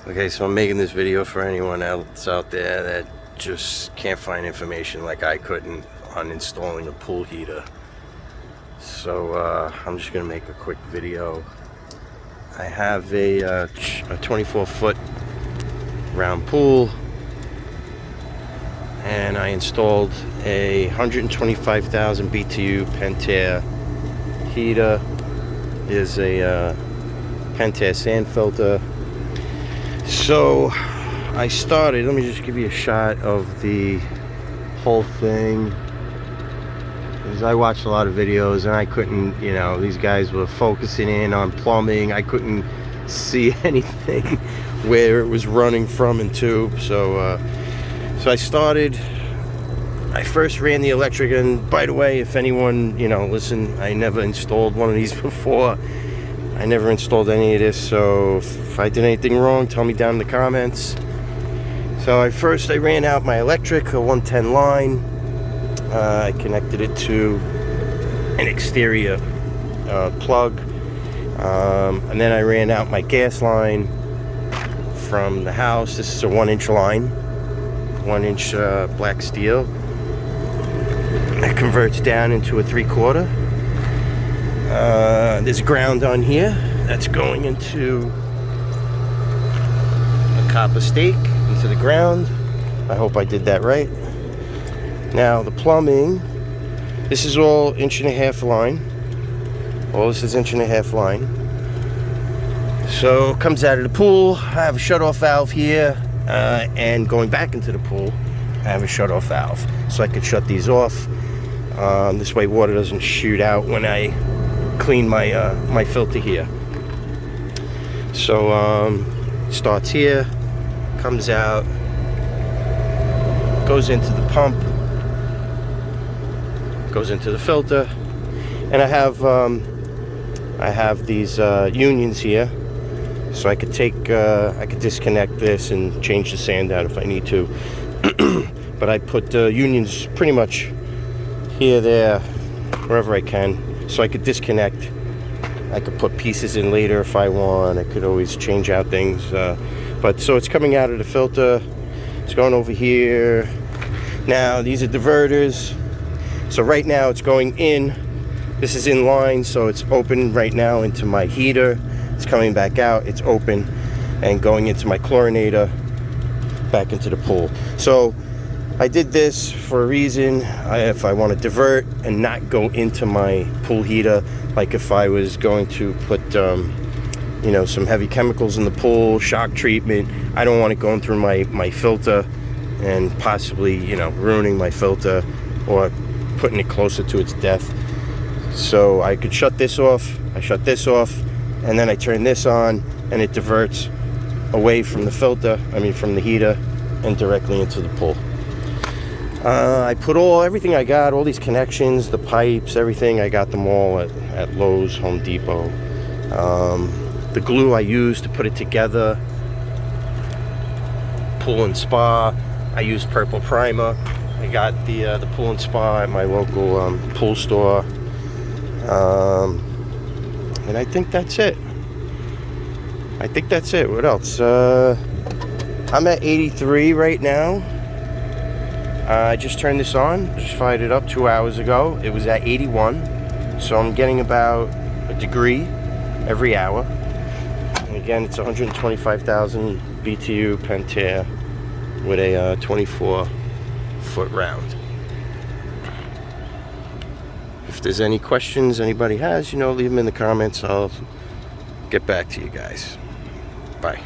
Okay, so I'm making this video for anyone else out there that just can't find information like I couldn't on installing a pool heater. So I'm just gonna make a quick video. I have a 24-foot round pool, and I installed a 125,000 BTU Pentair heater. Is a Pentair sand filter. So I started, let me just give you a shot of the whole thing, because I watched a lot of videos and I couldn't, these guys were focusing in on plumbing. I couldn't see anything where it was running from and to. So I started. I first ran the electric, and by the way, if anyone, listen, I never installed one of these before. I never installed any of this, so if I did anything wrong, tell me down in the comments. So I ran out my electric, a 110 line. I connected it to an exterior plug, and then I ran out my gas line from the house. This is a 1-inch line, 1-inch black steel. It converts down into a 3/4. There's ground on here that's going into a copper stake into the ground. I hope I did that right. Now the plumbing, this is all 1.5-inch line. All this is 1.5-inch line. So it comes out of the pool. I have a shut-off valve here, and going back into the pool, I have a shut-off valve, so I could shut these off. This way water doesn't shoot out when I clean my filter here. So starts here, comes out, goes into the pump, goes into the filter, and I have these unions here, so I could disconnect this and change the sand out if I need to. But I put the unions pretty much here, there, wherever I can, so I could disconnect. I could put pieces in later if I want. I could always change out things. But so it's coming out of the filter. It's going over here. Now these are diverters. So right now it's going in. This is in line, so it's open right now into my heater. It's coming back out. It's open and going into my chlorinator, back into the pool. So I did this for a reason. If I want to divert and not go into my pool heater, like if I was going to put some heavy chemicals in the pool, shock treatment, I don't want it going through my filter and possibly ruining my filter or putting it closer to its death. So I could shut this off. I shut this off, and then I turn this on, and it diverts away from the filter, from the heater, and directly into the pool. I put everything I got, all these connections, the pipes, everything, I got them all at Lowe's, Home Depot. The glue I used to put it together, Pool and Spa, I used purple primer. I got the Pool and Spa at my local pool store. And I think that's it. What else? I'm at 83 right now. I just turned this on, just fired it up 2 hours ago. It was at 81, so I'm getting about a degree every hour. And again, it's 125,000 BTU Pentair with a 24-foot round. If there's any questions anybody has, leave them in the comments. I'll get back to you guys. Bye.